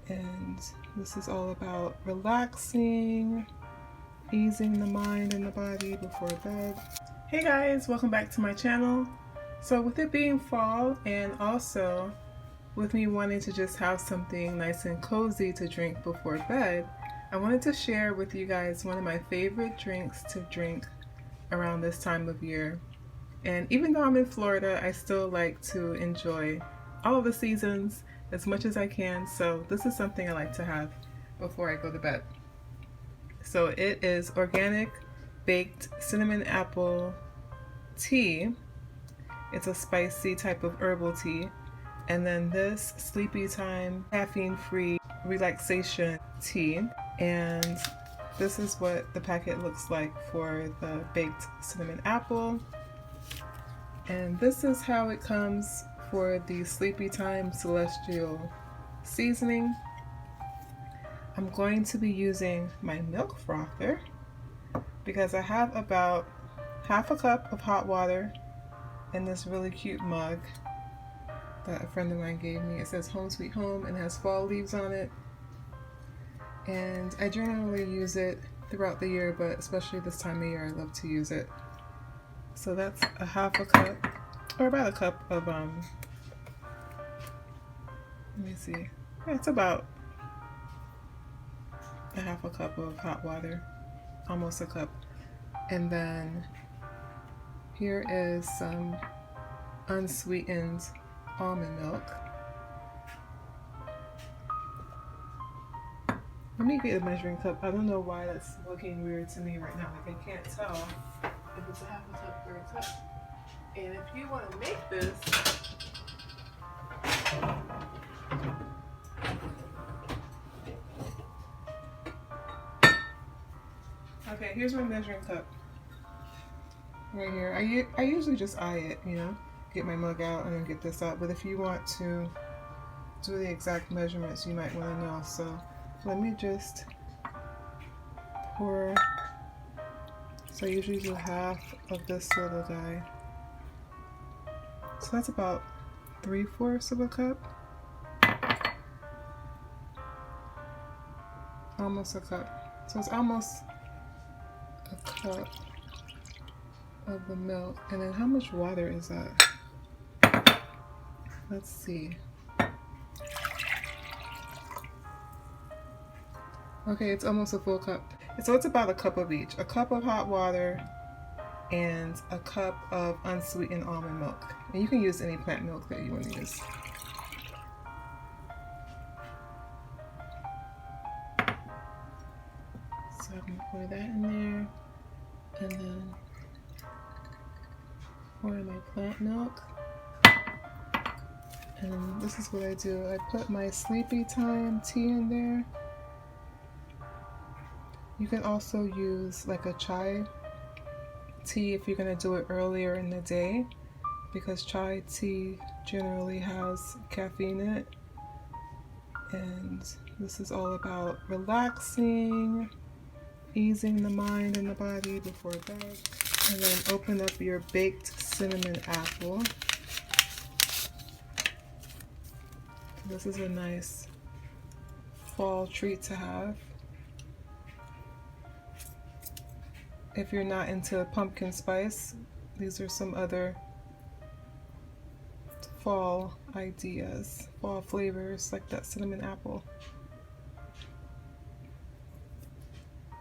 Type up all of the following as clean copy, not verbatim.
And this is all about relaxing, easing the mind and the body before bed. Hey guys, welcome back to my channel. So with it being fall and also with me wanting to just have something nice and cozy to drink before bed, I wanted to share with you guys one of my favorite drinks to drink around this time of year. And even though I'm in Florida, I still like to enjoy all of the seasons as much as I can. So this is something I like to have before I go to bed. So it is organic baked cinnamon apple tea. It's a spicy type of herbal tea. And then this sleepy time caffeine-free relaxation tea. And this is what the packet looks like for the baked cinnamon apple. And this is how it comes for the sleepy time celestial seasoning. I'm going to be using my milk frother because I have about half a cup of hot water in this really cute mug that a friend of mine gave me. It says Home Sweet Home and has fall leaves on it. And I generally use it throughout the year, but especially this time of year I love to use it. So that's a half a cup, or about a cup of, let me see, yeah, it's about a half a cup of hot water, almost a cup. And then here is some unsweetened almond milk. Let me get a measuring cup. I don't know why that's looking weird to me right now. Like I can't tell if it's a half a cup or a cup. And if you want to make this, okay, here's my measuring cup right here. I usually just eye it, you know, get my mug out and then get this out. But if you want to do the exact measurements, you might want to know. So let me just pour. So I usually do half of this little guy. So that's about 3/4 of a cup. Almost a cup. So it's almost a cup of the milk. And then how much water is that? Let's see. Okay, it's almost a full cup. So it's about a cup of each. A cup of hot water and a cup of unsweetened almond milk. And you can use any plant milk that you want to use. So I'm going to pour that in there. And then pour in my plant milk. And this is what I do. I put my sleepy time tea in there. You can also use like a chai tea if you're going to do it earlier in the day, because chai tea generally has caffeine in it. And this is all about relaxing, easing the mind and the body before bed. And then open up your baked cinnamon apple. This is a nice fall treat to have. If you're not into pumpkin spice, these are some other fall ideas, fall flavors like that cinnamon apple.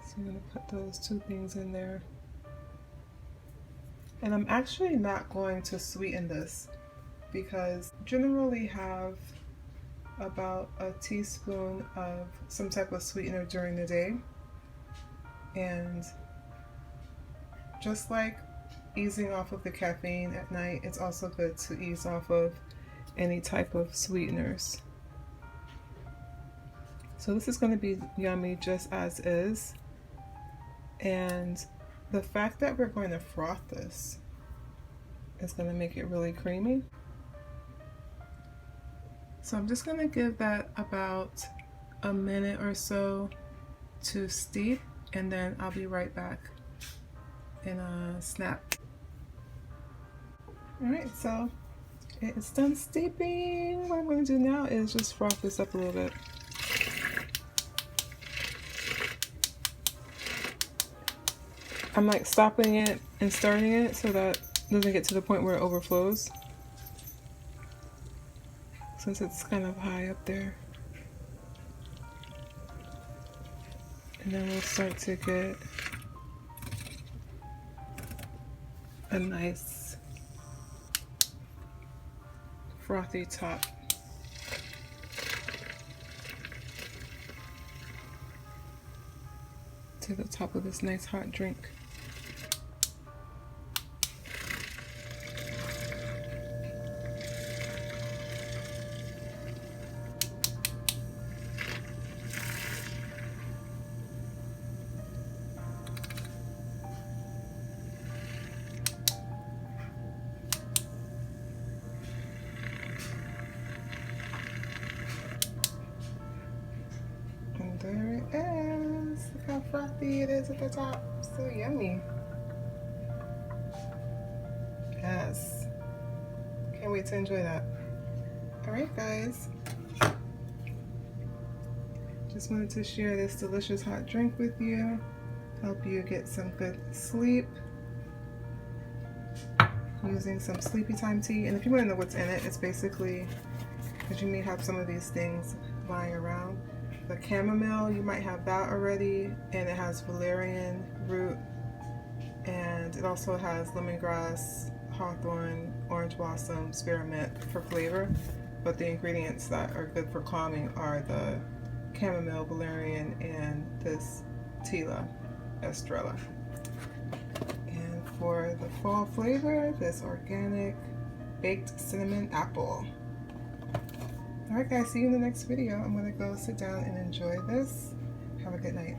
So I'm going to put those two things in there. And I'm actually not going to sweeten this because I generally have about a teaspoon of some type of sweetener during the day. And just like easing off of the caffeine at night, it's also good to ease off of any type of sweeteners. So this is going to be yummy just as is. And the fact that we're going to froth this is going to make it really creamy. So I'm just going to give that about a minute or so to steep, and then I'll be right back in a snap. Alright, so it's done steeping. What I'm going to do now is just froth this up a little bit. I'm like stopping it and starting it so that it doesn't get to the point where it overflows, since it's kind of high up there. And then we'll start to get a nice frothy top. To the top of this nice hot drink. And there it is. Look how frothy it is at the top. So yummy. Yes. Can't wait to enjoy that. Alright guys. Just wanted to share this delicious hot drink with you. Help you get some good sleep. Using some sleepy time tea. And if you want to know what's in it, it's basically, because you may have some of these things lying around. The chamomile, you might have that already, and it has valerian root, and it also has lemongrass, hawthorn, orange blossom, spearmint for flavor. But the ingredients that are good for calming are the chamomile, valerian, and this Tila estrella. And for the fall flavor, this organic baked cinnamon apple. Alright guys, see you in the next video. I'm gonna go sit down and enjoy this. Have a good night.